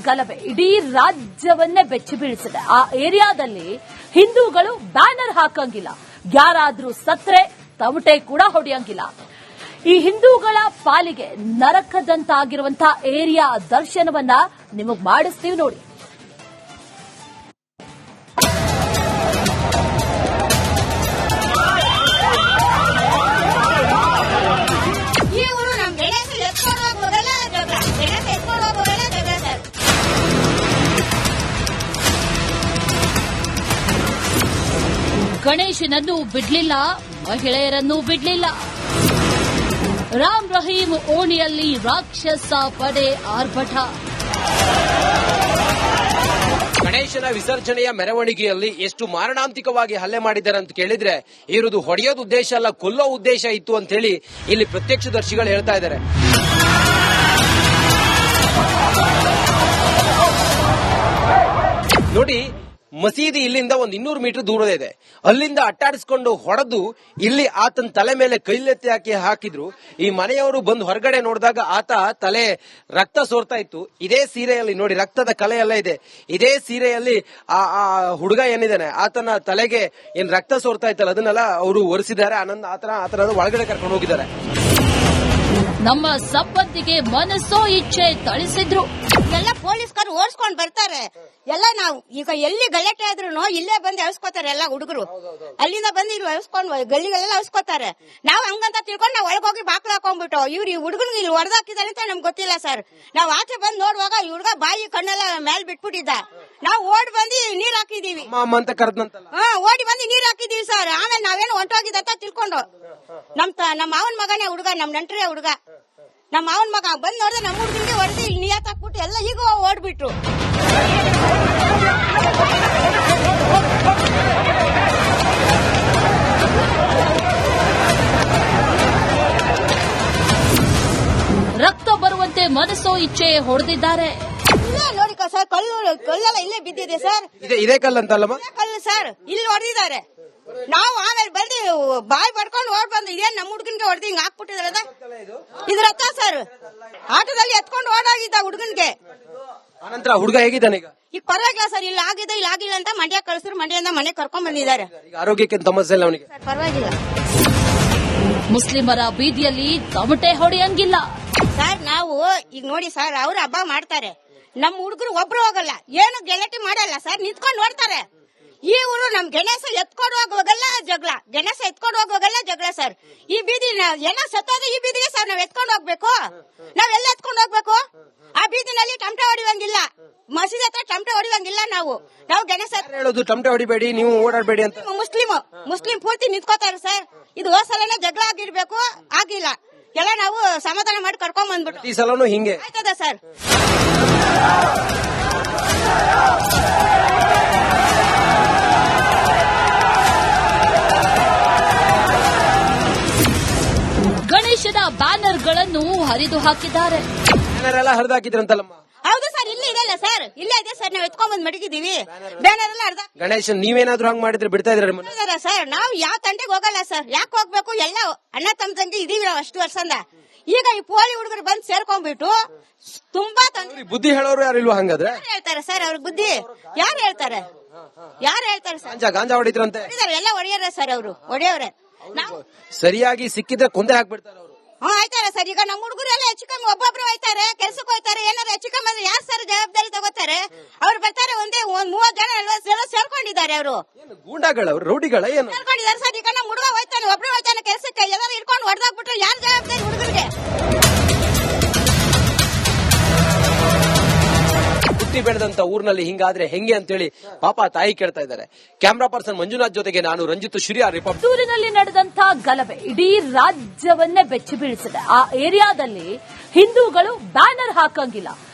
ಗಲಭೆ ಇಡೀ ರಾಜ್ಯವನ್ನೇ ಬೆಚ್ಚಿ ಬೀಳಿಸಿದೆ. ಆ ಏರಿಯಾದಲ್ಲಿ ಹಿಂದೂಗಳು ಬ್ಯಾನರ್ ಹಾಕಂಗಿಲ್ಲ, ಯಾರಾದ್ರೂ ಸತ್ರೆ ತಮಟೆ ಕೂಡ ಹೊಡೆಯಂಗಿಲ್ಲ. ಈ ಹಿಂದೂಗಳ ಪಾಲಿಗೆ ನರಕದಂತಾಗಿರುವಂತಹ ಏರಿಯಾ ದರ್ಶನವನ್ನ ನಿಮಗ್ ಮಾಡಿಸ್ತೀವಿ ನೋಡಿ. ಗಣೇಶನನ್ನು ಬಿಡ್ಲಿಲ್ಲ, ಮಹಿಳೆಯರನ್ನು ಬಿಡ್ಲಿಲ್ಲ. ರಾಮ್ ರಹೀಂ ಓಣಿಯಲ್ಲಿ ರಾಕ್ಷಸ ಪಡೆ ಆರ್ಭಟ. ಗಣೇಶನ ವಿಸರ್ಜನೆಯ ಮೆರವಣಿಗೆಯಲ್ಲಿ ಎಷ್ಟು ಮಾರಣಾಂತಿಕವಾಗಿ ಹಲ್ಲೆ ಮಾಡಿದ್ದಾರೆ ಅಂತ ಕೇಳಿದ್ರೆ ಇರುವುದು ಹೊಡೆಯೋದು ಉದ್ದೇಶ ಅಲ್ಲ, ಕೊಲ್ಲೋ ಉದ್ದೇಶ ಇತ್ತು ಅಂತ ಹೇಳಿ ಇಲ್ಲಿ ಪ್ರತ್ಯಕ್ಷದರ್ಶಿಗಳು ಹೇಳ್ತಾ ಇದ್ದಾರೆ. ನೋಡಿ, ಮಸೀದಿ ಇಲ್ಲಿಂದ ಒಂದು 200 ಮೀಟರ್ ದೂರ ಇದೆ. ಅಲ್ಲಿಂದ ಅಟ್ಟಾಡಿಸ್ಕೊಂಡು ಹೊಡೆದು ಇಲ್ಲಿ ಆತನ ತಲೆ ಮೇಲೆ ಕೈಲೆತ್ತಿ ಹಾಕಿದ್ರು. ಈ ಮನೆಯವರು ಬಂದು ಹೊರಗಡೆ ನೋಡಿದಾಗ ಆತ ತಲೆ ರಕ್ತ ಸೋರ್ತಾ ಇತ್ತು. ಇದೇ ಸೀರೆಯಲ್ಲಿ ನೋಡಿ, ರಕ್ತದ ಕಲೆ ಎಲ್ಲ ಇದೆ. ಇದೇ ಸೀರೆಯಲ್ಲಿ ಆ ಹುಡುಗ ಏನಿದ್ದಾನೆ ಆತನ ತಲೆಗೆ ಏನ್ ರಕ್ತ ಸೋರ್ತಾ ಇತ್ತಲ್ಲ ಅದನ್ನೆಲ್ಲ ಅವರು ಒರೆಸಿದ್ದಾರೆ. ಆತನ ಒಳಗಡೆ ಕರ್ಕೊಂಡು ಹೋಗಿದ್ದಾರೆ. ನಮ್ಮ ಸಂಪತ್ತಿಗೆ ಮನಸ್ಸೋ ಇಚ್ಛೆ ಥಳಿಸಿದ್ರು. ಎಲ್ಲ ಪೊಲೀಸ್ಕರು ಓಡಿಸ್ಕೊಂಡ್ ಬರ್ತಾರೆ. ಎಲ್ಲ ನಾವು ಈಗ ಎಲ್ಲಿ ಗಲಾಟೆ ಆದ್ರೂ ಇಲ್ಲೇ ಬಂದು ಎಳ್ಸ್ಕೊತಾರೆ. ಎಲ್ಲ ಹುಡುಗರು ಅಲ್ಲಿಂದ ಬಂದು ಇಲ್ಲಿ ಎಳ್ಸ್ಕೊಂಡ್ ಗಲ್ಲಿಗಳೆಲ್ಲ ಎಳ್ಸ್ಕೊತಾರೆ. ನಾವು ಹಂಗಂತ ತಿಳ್ಕೊಂಡು ನಾವು ಒಳಗೋಗಿ ಬಾಕ್ಲು ಹಾಕೊಂಡ್ಬಿಟ್ಟು ಇವ್ರು ಈ ಹುಡುಗನಿಗೆ ಇಲ್ಲಿ ಹೊಡೆದಾಕಿದಾರೆ ಅಂತ ನಮ್ಗೆ ಗೊತ್ತಿಲ್ಲ ಸರ್. ನಾವು ಆಚೆ ಬಂದು ನೋಡುವಾಗ ಈ ಹುಡುಗ ಬಾಯಿ ಕಣ್ಣೆಲ್ಲ ಮೇಲ್ ಬಿಟ್ಬಿಟ್ಟಿದ್ದ. ನಾವು ಓಡಿ ಬಂದು ನೀರ್ ಹಾಕಿದೀವಿ. ಓಡಿ ಬಂದು ನೀರ್ ಹಾಕಿದೀವಿ ಸರ್. ಆಮೇಲೆ ನಾವೇನು ಹೊಂಟೋಗಿದ್ದ ಅಂತ ತಿಳ್ಕೊಂಡು ನಮ್ಮ ಮಾವನ್ ಮಗನೇ ಹುಡುಗ, ನಮ್ ನೆಂಟ್ರೇ ಹುಡುಗ, ನಮ್ಮ ಮಾವನ್ ಮಗ ಬಂದ್ ನೋಡಿದ್ರೆ ನಮ್ಮ ಹುಡುಗನಿಗೆ ಹೊಡೆದು ಇಲ್ಲಿ ನಿಯತ್ ಹಾಕ್ಬಿಟ್ಟು ಎಲ್ಲ ಈಗ ಓಡ್ಬಿಟ್ರು. ರಕ್ತ ಬರುವಂತೆ ಮನಸ್ಸೋ ಇಚ್ಛೆ ಹೊಡೆದಿದ್ದಾರೆ. ನೋಡಿ ಸರ್, ಕಲ್ಲೆಲ್ಲ ಇಲ್ಲೇ ಬಿದ್ದಿದೆ ಸರ್. ಇದೇ ಕಲ್ಲಂತಲ್ಲ ಕಲ್ಲು ಸರ್, ಇಲ್ಲಿ ಹೊಡೆದಿದ್ದಾರೆ. ನಾವು ಆಮೇಲೆ ಬಂದು ಬಾಯಿ ಪಡ್ಕೊಂಡು ಓಡ್ ಬಂದು ಇದೇನ್ ನಮ್ಮ ಹುಡುಗನ್ಗೆ ಹೊಡೆದು ಹಿಂಗ್ ಹಾಕ್ಬಿಟ್ಟಿದ್ರದ ಇದು ರಕ್ತ ಸರ್. ಆಟೋದಲ್ಲಿ ಎತ್ಕೊಂಡು ಓಡಾಗಿದ್ದ ಹುಡುಗನ್ಗೆ. ಆನಂತರ ಹುಡುಗ ಹೇಗಿದ್ದಾನೆ ಈಗ ಪರವಾಗಿಲ್ಲ ಸರ್. ಇಲ್ಲಿ ಆಗಿದೆ ಇಲ್ಲ ಆಗಿಲ್ಲ ಅಂತ ಮಂಡ್ಯ ಕಳಿಸಿದ್ರು. ಮಂಡ್ಯದಿಂದ ಮನೆ ಕರ್ಕೊಂಡ್ ಬಂದಿದ್ದಾರೆ. ಆರೋಗ್ಯಕ್ಕೆ ಸಮಸ್ಯೆ ಇಲ್ಲ ಅವನಿಗೆ, ಪರವಾಗಿಲ್ಲ. ಮುಸ್ಲಿಮರ ಬೀದಿಯಲ್ಲಿ ತಮಟೆ ಹೊಡೆಯಂಗಿಲ್ಲ ಸರ್. ನಾವು ಈಗ ನೋಡಿ ಸರ್, ಅವ್ರು ಹಬ್ಬ ಮಾಡ್ತಾರೆ, ನಮ್ಮ ಹುಡುಗರು ಒಬ್ರು ಹೋಗಲ್ಲ, ಏನು ಗೆಲಟಿ ಮಾಡಲ್ಲ ಸರ್, ನಿಂತ್ಕೊಂಡು ನೋಡ್ತಾರೆ. ಈ ಊರು ನಮ್ ಗಣೇಶ ಎತ್ಕೊಂಡು ಹೋಗುವಾಗೆಲ್ಲ ಜಗಳ, ಗಣೇಶ ಎತ್ಕೊಂಡು ಹೋಗುವಾಗೆಲ್ಲ ಜಗಳ ಸರ್. ಈ ಬೀದಿ ಎಲ್ಲ ಸತ್ತೋದು ಈ ಬೀದಿಗೆ ಸರ್ ನಾವ್ ಎತ್ಕೊಂಡು ಹೋಗ್ಬೇಕು. ನಾವೆಲ್ಲ ಎತ್ಕೊಂಡು ಹೋಗ್ಬೇಕು. ಆ ಬೀದಿನಲ್ಲಿ ಟಮಟೆ ಹೊಡಿವಂಗಿಲ್ಲ, ಮಸೀದಿ ಹತ್ರ ಟಮಟೆ ಹೊಡಿವಂಗಿಲ್ಲ. ನಾವು ಗಣೇಶ ಹೇಳೋದು ಟಮಟೆ ಹೊಡಿಬೇಡಿ, ನೀವು ಓಡಾಡಬೇಡಿ ಅಂತ. ಮುಸ್ಲಿಂ ಪೂರ್ತಿ ನಿಂತ್ಕೋತಾರೆ ಸರ್. ಇದು ಹೋಸಲನೇ ಜಗಳ ಆಗಿರ್ಬೇಕು, ಆಗಿಲ್ಲ. ಎಲ್ಲ ನಾವು ಸಮಾಧಾನ ಮಾಡಿ ಕರ್ಕೊಂಡ್ ಬಂದ್ಬಿಟ್ಟು ಈ ಸಲನು ಹಿಂಗೆ ಆಯ್ತದ ಸರ್. ಗಣೇಶನ ಬ್ಯಾನರ್ಗಳನ್ನು ಹರಿದು ಹಾಕಿದ್ದಾರೆ. ಬ್ಯಾನರ್ ಎಲ್ಲ ಹರಿದು ಹಾಕಿದ್ರಂತಲ್ಲಮ್ಮ? ಹೌದು ಸರ್, ಇಲ್ಲಿ ಇದೆಲ್ಲ ಸರ್, ಇಲ್ಲೇ ಇದೆ ಸರ್. ನಾವು ಎತ್ಕೊಂಡ್ ಬಂದ್ ಮಡಗಿದೀವಿ. ಬ್ಯಾನರ್ ಎಲ್ಲ ಅರ್ಧ. ಗಣೇಶನ್ ನೀವೇನಾದ್ರೂ ಹಂಗ್ ಮಾಡಿದ್ರೆ ಬಿಡ್ತಾ ಇದ್ರೆ ಸರ್? ನಾವು ಯಾವ ತಂಟೆಗೆ ಹೋಗಲ್ಲ ಸರ್. ಯಾಕೆ ಹೋಗ್ಬೇಕು? ಎಲ್ಲ ಅಣ್ಣ ತಮ್ಮ ತಂಗಿ ಇದೀವಿ ನಾವು ಅಷ್ಟು ವರ್ಷದಿಂದ. ಈಗ ಈ ಪೋಲಿ ಹುಡುಗರು ಬಂದು ಸೇರ್ಕೊಂಡ್ಬಿಟ್ಟು ತುಂಬಾ ಬುದ್ಧಿ ಹೇಳೋರು ಯಾರು ಇಲ್ವಾ? ಹಂಗಾದ್ರೆ ಹೇಳ್ತಾರೆ ಸರ್ ಅವ್ರ ಬುದ್ಧಿ. ಯಾರು ಹೇಳ್ತಾರೆ ಸರ್? ಗಾಂಜಾ ಹೊಡಿದ್ರಂತೆ ಎಲ್ಲ ಹೊಡೆಯವ್ರೆ ಸರ್, ಅವರು ಹೊಡೆಯವ್ರೆ. ಸರಿಯಾಗಿ ಸಿಕ್ಕಿದ್ರೆ ಕೊಂದೆ ಹಾಕ್ಬಿಡ್ತಾರೆ ಅವರು. ಆಯ್ತಾರೆ ಸರ್. ಈಗ ನಮ್ಮ ಹುಡುಗರೆಲ್ಲ ಹೆಚ್ಚು ಕಮ್ಮಿ ಒಬ್ಬೊಬ್ರು ಹೋಯ್ತಾರೆ, ಕೆಲ್ಸಕ್ಕೆ ಹೋಯ್ತಾರೆ. ಏನಾದ್ರು ಹೆಚ್ಚು ಕಮ್ಮಿ ಅಂದ್ರೆ ಯಾರು ಸರ್ ಜವಾಬ್ದಾರಿ ತಗೋತಾರೆ? ಅವ್ರು ಬರ್ತಾರೆ, ಒಂದ್ 30 ಜನ 40 ಜನ ಸೇರ್ಕೊಂಡಿದ್ದಾರೆ. ಅವರು ಗೂಂಡಾಗಳವ್ರು, ರೌಡಿಗಳ ಏನು ಸೇರ್ಕೊಂಡಿದ್ದಾರೆ ಸರ್. ಈಗ ನಮ್ಮ ಹುಡುಗ ಹೋಯ್ತಾನೆ, ಒಬ್ರು ಹೋಯ್ತಾನೆ ಕೆಲ್ಸಕ್ಕೆ, ಎಲ್ಲರೂ ಇಟ್ಕೊಂಡು ಹೊಡೆದಾಕ್ಬಿಟ್ರೆ ಯಾರು ಜವಾಬ್ದಾರಿ ಹುಡುಗರಿಗೆ? ಹುಟ್ಟಿ ಬೆಳೆದಂತ ಊರಿನಲ್ಲಿ ಹಿಂಗಾದ್ರೆ ಹೆಂಗೆ ಅಂತೇಳಿ ಪಾಪ ತಾಯಿ ಕೇಳ್ತಾ ಇದ್ದಾರೆ. ಕ್ಯಾಮ್ರಾ ಪರ್ಸನ್ ಮಂಜುನಾಥ್ ಜೊತೆಗೆ ನಾನು ರಂಜಿತ್ ಶಿರಿಯಾ, ರಿಪಬ್ಲಿಕ್. ಊರಿನಲ್ಲಿ ನಡೆದಂತ ಗಲಭೆ ಇಡೀ ರಾಜ್ಯವನ್ನೇ ಬೆಚ್ಚಿ ಬೀಳಿಸಿದೆ. ಆ ಏರಿಯಾದಲ್ಲಿ ಹಿಂದೂಗಳು ಬ್ಯಾನರ್ ಹಾಕಂಗಿಲ್ಲ,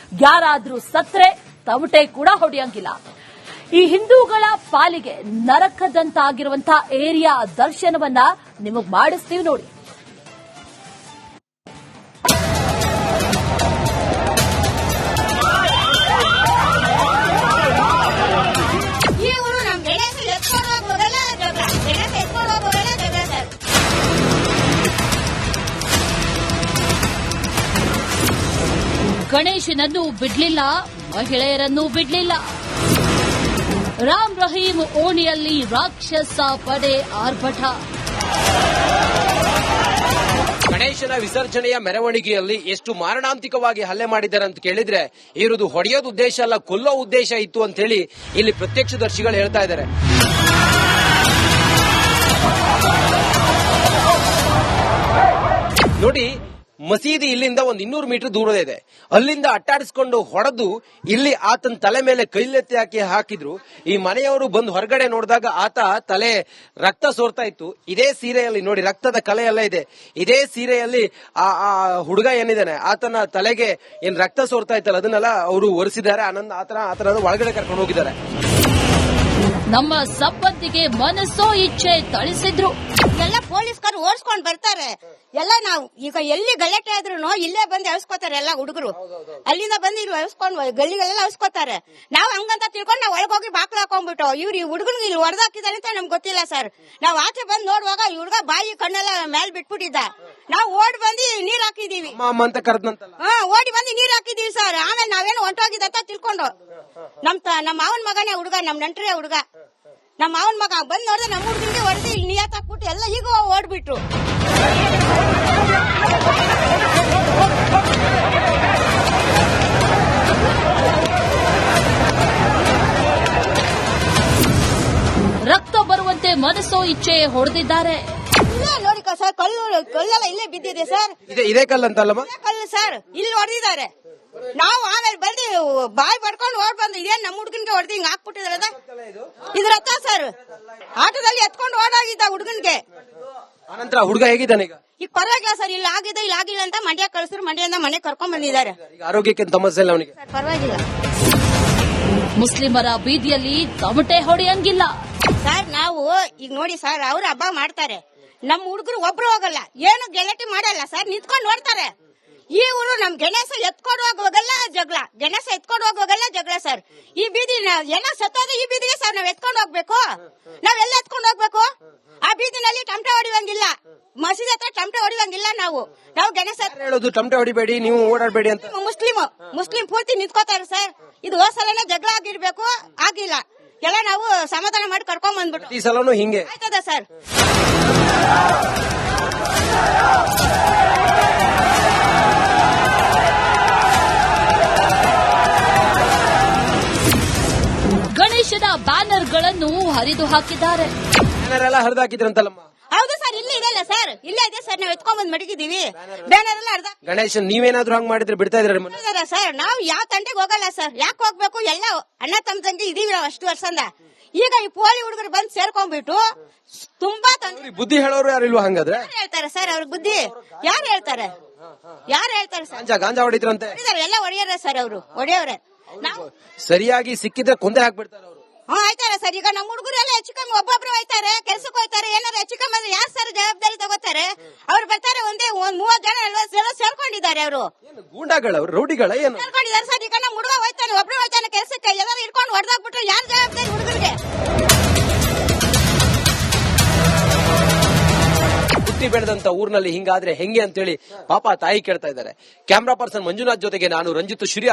ಯಾರಾದ್ರೂ ಸತ್ರೆ ತಮಟೆ ಕೂಡ ಹೊಡೆಯಂಗಿಲ್ಲ. ಈ ಹಿಂದೂಗಳ ಪಾಲಿಗೆ ನರಕದಂತಾಗಿರುವಂತಹ ಏರಿಯಾ ದರ್ಶನವನ್ನ ನಿಮಗ್ ಮಾಡಿಸ್ತೀವಿ ನೋಡಿ. ಗಣೇಶ ಗಣೇಶನನ್ನು ಬಿಡ್ಲಿಲ್ಲ, ಮಹಿಳೆಯರನ್ನು ಬಿಡ್ಲಿಲ್ಲ. ರಾಮ್ ರಹೀಂ ಓಣಿಯಲ್ಲಿ ರಾಕ್ಷಸ ಪಡೆ ಆರ್ಭಟ. ಗಣೇಶನ ವಿಸರ್ಜನೆಯ ಮೆರವಣಿಗೆಯಲ್ಲಿ ಎಷ್ಟು ಮಾರಣಾಂತಿಕವಾಗಿ ಹಲ್ಲೆ ಮಾಡಿದ್ದಾರೆ ಅಂತ ಕೇಳಿದ್ರೆ ಇರುವುದು ಹೊಡೆಯೋದು ಉದ್ದೇಶ ಅಲ್ಲ, ಕೊಲ್ಲೋ ಉದ್ದೇಶ ಇತ್ತು ಅಂತ ಹೇಳಿ ಇಲ್ಲಿ ಪ್ರತ್ಯಕ್ಷದರ್ಶಿಗಳು ಹೇಳ್ತಾ ಇದ್ದಾರೆ. ನೋಡಿ, ಮಸೀದಿ ಇಲ್ಲಿಂದ ಒಂದು 200 ಮೀಟರ್ ದೂರ ಇದೆ. ಅಲ್ಲಿಂದ ಅಟ್ಟಾಡಿಸ್ಕೊಂಡು ಹೊಡೆದು ಇಲ್ಲಿ ಆತನ ತಲೆ ಮೇಲೆ ಕೈಲೆತ್ತಿ ಹಾಕಿದ್ರು. ಈ ಮನೆಯವರು ಬಂದು ಹೊರಗಡೆ ನೋಡಿದಾಗ ಆತ ತಲೆ ರಕ್ತ ಸೋರ್ತಾ ಇತ್ತು. ಇದೇ ಸೀರೆಯಲ್ಲಿ ನೋಡಿ, ರಕ್ತದ ಕಲೆ ಎಲ್ಲ ಇದೆ. ಇದೇ ಸೀರೆಯಲ್ಲಿ ಆ ಹುಡುಗ ಏನಿದ್ದಾನೆ ಆತನ ತಲೆಗೆ ಏನ್ ರಕ್ತ ಸೋರ್ತಾ ಇತ್ತಲ್ಲ ಅದನ್ನೆಲ್ಲ ಅವರು ಒರೆಸಿದ್ದಾರೆ. ಆತನ ಒಳಗಡೆ ಕರ್ಕೊಂಡು ಹೋಗಿದ್ದಾರೆ. ನಮ್ಮ ಸಂಪತ್ತಿಗೆ ಮನಸ್ಸೋ ಇಚ್ಛೆ ಥಳಿಸಿದ್ರು. ಎಲ್ಲ ಪೊಲೀಸ್ಕರು ಓಡಿಸ್ಕೊಂಡ್ ಬರ್ತಾರೆ. ಎಲ್ಲ ನಾವು ಈಗ ಎಲ್ಲಿ ಗಲಾಟೆ ಆದ್ರೂ ಇಲ್ಲೇ ಬಂದು ಎಳ್ಸ್ಕೊತಾರೆ ಎಲ್ಲ ಹುಡುಗರು. ಅಲ್ಲಿಂದ ಬಂದು ಇಲ್ಲಿ ಎಳ್ಸ್ಕೊಂಡ್ ಗಲ್ಲಿಗಳೆಲ್ಲ ಎಳ್ಸ್ಕೊತಾರೆ. ನಾವು ಹಂಗಂತ ತಿಳ್ಕೊಂಡು ನಾವು ಒಳಗೋಗಿ ಬಾಕ್ಲು ಹಾಕೊಂಡ್ಬಿಟ್ಟು ಇವ್ರು ಈ ಹುಡುಗನಿಗೆ ಇಲ್ಲಿ ಹೊಡೆದಾಕಿದಾರೆ ಅಂತ ನಮ್ಗೆ ಗೊತ್ತಿಲ್ಲ ಸರ್. ನಾವು ಆಚೆ ಬಂದು ನೋಡುವಾಗ ಈ ಹುಡುಗ ಬಾಯಿ ಕಣ್ಣೆಲ್ಲ ಮೇಲ್ ಬಿಟ್ಬಿಟ್ಟಿದ್ದ. ನಾವು ಓಡಿ ಬಂದು ನೀರ್ ಹಾಕಿದೀವಿ. ಓಡಿ ಬಂದು ನೀರ್ ಹಾಕಿದೀವಿ ಸರ್. ಆಮೇಲೆ ನಾವೇನು ಹೊಂಟೋಗಿದ್ದ ಅಂತ ತಿಳ್ಕೊಂಡು ನಮ್ಮ ಮಾವನ್ ಮಗನೇ ಹುಡುಗ, ನಮ್ ನೆಂಟ್ರೇ ಹುಡುಗ. ನಮ್ಮ ಮಾವನ್ ಮಗ ಬಂದ್ ನೋಡಿದ್ರೆ ನಮ್ಮ ಹುಡುಗನಿಗೆ ಹೊಡೆದು ಇಲ್ಲಿ ನಿಯತ್ ಹಾಕ್ಬಿಟ್ಟು ಎಲ್ಲ ಈಗ ಓಡ್ಬಿಟ್ರು. ರಕ್ತ ಬರುವಂತೆ ಮನಸ್ಸೋ ಇಚ್ಛೆ ಹೊಡೆದಿದ್ದಾರೆ. ನೋಡಿ ಸರ್, ಕಲ್ಲೆಲ್ಲ ಇಲ್ಲೇ ಬಿದ್ದಿದೆ ಸರ್. ಇದೇ ಕಲ್ಲಂತಲ್ಲಮ್ಮ, ಕಲ್ಲು ಸರ್, ಇಲ್ಲಿ ಹೊಡೆದಿದ್ದಾರೆ. ನಾವು ಆಮೇಲೆ ಬಂದು ಬಾಯಿ ಪಡ್ಕೊಂಡು ಓಡ್ ಬಂದು ಇದೇನ್ ನಮ್ಮ ಹುಡುಗನ್ಗೆ ಹೊಡೆದು ಹಿಂಗ್ ಹಾಕ್ಬಿಟ್ಟಿದ್ರದ ಇದು ರಕ್ತ ಸರ್. ಆಟೋದಲ್ಲಿ ಎತ್ಕೊಂಡು ಓಡಾಗಿದ್ದ ಹುಡುಗನ್ಗೆ. ಆನಂತರ ಹುಡುಗ ಹೇಗಿದ್ದಾನೆ ಈಗ ಪರವಾಗಿಲ್ಲ ಸರ್. ಇಲ್ಲಿ ಆಗಿದೆ ಇಲ್ಲ ಆಗಿಲ್ಲ ಅಂತ ಮಂಡ್ಯ ಕಳಿಸಿದ್ರು. ಮಂಡ್ಯದಿಂದ ಮನೆ ಕರ್ಕೊಂಡ್ ಬಂದಿದ್ದಾರೆ. ಆರೋಗ್ಯಕ್ಕೆ ಸಮಸ್ಯೆ ಇಲ್ಲ ಅವನಿಗೆ, ಪರವಾಗಿಲ್ಲ. ಮುಸ್ಲಿಮರ ಬೀದಿಯಲ್ಲಿ ತಮಟೆ ಹೊಡೆಯಂಗಿಲ್ಲ ಸರ್. ನಾವು ಈಗ ನೋಡಿ ಸರ್, ಅವ್ರು ಹಬ್ಬ ಮಾಡ್ತಾರೆ, ನಮ್ಮ ಹುಡುಗರು ಒಬ್ರು ಹೋಗಲ್ಲ, ಏನು ಗೆಲಟಿ ಮಾಡಲ್ಲ ಸರ್, ನಿಂತ್ಕೊಂಡು ನೋಡ್ತಾರೆ. ಇವರು ನಮ್ ಗಣೇಶ ಎತ್ಕೊಂಡು ಹೋಗುವಾಗೆಲ್ಲ ಜಗಳ, ಗಣೇಶ ಎತ್ಕೊಂಡು ಹೋಗುವಾಗೆಲ್ಲ ಜಗಳ ಸರ್. ಈ ಬೀದಿ ಎಲ್ಲ ಸತ್ತೋದು ಈ ಬೀದಿಗೆ ಸರ್ ನಾವ್ ಎತ್ಕೊಂಡು ಹೋಗ್ಬೇಕು. ನಾವೆಲ್ಲ ಎತ್ಕೊಂಡು ಹೋಗ್ಬೇಕು. ಆ ಬೀದಿನಲ್ಲಿ ಟಮಟೆ ಹೊಡಿವಂಗಿಲ್ಲ, ಮಸೀದಿ ಹತ್ರ ಟಮಟೆ ಹೊಡಿವಂಗಿಲ್ಲ. ನಾವು ಗಣೇಶ ಹೇಳೋದು ಟಮಟೆ ಹೊಡಿಬೇಡಿ, ನೀವು ಓಡಾಡಬೇಡಿ ಅಂತ. ಮುಸ್ಲಿಂ ಪೂರ್ತಿ ನಿಂತ್ಕೋತಾರೆ ಸರ್. ಇದು ಹೋಸಲನೇ ಜಗಳ ಆಗಿರ್ಬೇಕು, ಆಗಿಲ್ಲ. ಎಲ್ಲ ನಾವು ಸಮಾಧಾನ ಮಾಡಿ ಕರ್ಕೊಂಡ್ ಬಂದ್ಬಿಟ್ಟು ಈ ಸಲನು ಹಿಂಗೆ ಆಯ್ತದ ಸರ್. ಗಣೇಶನ ಬ್ಯಾನರ್ಗಳನ್ನು ಹರಿದು ಹಾಕಿದ್ದಾರೆ. ಬ್ಯಾನರ್ ಎಲ್ಲ ಹರಿದು ಹಾಕಿದ್ರಂತಲ್ಲಮ್ಮ? ಹೌದು ಸರ್, ಇಲ್ಲಿ ಇದೆಲ್ಲ ಸರ್, ಇಲ್ಲೇ ಇದೆ ಸರ್. ನಾವು ಎತ್ಕೊಂಡ್ ಬಂದ್ ಮಡಗಿದೀವಿ. ಬ್ಯಾನರ್ ಎಲ್ಲ ಅರ್ಧ. ಗಣೇಶನ್ ನೀವೇನಾದ್ರೂ ಹಂಗ್ ಮಾಡಿದ್ರೆ ಬಿಡ್ತಾ ಇದ್ರೆ ಸರ್? ನಾವು ಯಾವ ತಂಟೆಗೆ ಹೋಗಲ್ಲ ಸರ್. ಯಾಕೆ ಹೋಗ್ಬೇಕು? ಎಲ್ಲ ಅಣ್ಣ ತಮ್ಮ ತಂಗಿ ಇದೀವಿ ನಾವು ಅಷ್ಟು ವರ್ಷದಿಂದ. ಈಗ ಈ ಪೋಲಿ ಹುಡುಗರು ಬಂದು ಸೇರ್ಕೊಂಡ್ಬಿಟ್ಟು ತುಂಬಾ ಬುದ್ಧಿ ಹೇಳೋರು ಯಾರು ಇಲ್ವಾ? ಹಂಗಾದ್ರೆ ಹೇಳ್ತಾರೆ ಸರ್ ಅವ್ರ ಬುದ್ಧಿ. ಯಾರು ಹೇಳ್ತಾರೆ ಸರ್? ಗಾಂಜಾ ಹೊಡಿದ್ರಂತೆ ಎಲ್ಲ ಹೊಡೆಯವ್ರೆ ಸರ್, ಅವರು ಹೊಡೆಯವ್ರೆ. ಸರಿಯಾಗಿ ಸಿಕ್ಕಿದ್ರೆ ಕೊಂದೆ ಹಾಕ್ಬಿಡ್ತಾರೆ ಅವರು. ಆಯ್ತಾರೆ ಸರ್. ಈಗ ನಮ್ಮ ಹುಡುಗರೆಲ್ಲ ಹೆಚ್ಚು ಕಮ್ಮಿ ಒಬ್ಬೊಬ್ರು ಹೋಯ್ತಾರೆ, ಕೆಲ್ಸಕ್ಕೆ ಹೋಯ್ತಾರೆ. ಏನಾದ್ರು ಹೆಚ್ಚು ಕಮ್ಮಿ ಅಂದ್ರೆ ಯಾರು ಸರ್ ಜವಾಬ್ದಾರಿ ತಗೋತಾರೆ? ಅವ್ರು ಬರ್ತಾರೆ, ಒಂದ್ 30 ಜನ 40 ಜನ ಸೇರ್ಕೊಂಡಿದ್ದಾರೆ. ಅವರು ಗೂಂಡಾಗಳವ್ರು, ರೌಡಿಗಳ ಏನು ಸೇರ್ಕೊಂಡಿದ್ದಾರೆ ಸರ್. ಈಗ ನಮ್ಮ ಹುಡುಗ ಹೋಯ್ತಾನೆ, ಒಬ್ರು ಹೋಯ್ತಾನೆ ಕೆಲ್ಸಕ್ಕೆ, ಎಲ್ಲರೂ ಇಟ್ಕೊಂಡು ಹೊಡೆದಾಕ್ಬಿಟ್ರೆ ಯಾರು ಜವಾಬ್ದಾರಿ ಹುಡುಗರಿಗೆ? ಹುಟ್ಟಿ ಬೆಳೆದಂತ ಊರಿನಲ್ಲಿ ಹಿಂಗಾದ್ರೆ ಹೆಂಗೆ ಅಂತೇಳಿ ಪಾಪ ತಾಯಿ ಕೇಳ್ತಾ ಇದ್ದಾರೆ. ಕ್ಯಾಮ್ರಾ ಪರ್ಸನ್ ಮಂಜುನಾಥ್ ಜೊತೆಗೆ ನಾನು ರಂಜಿತ್ ಶ್ರೀ.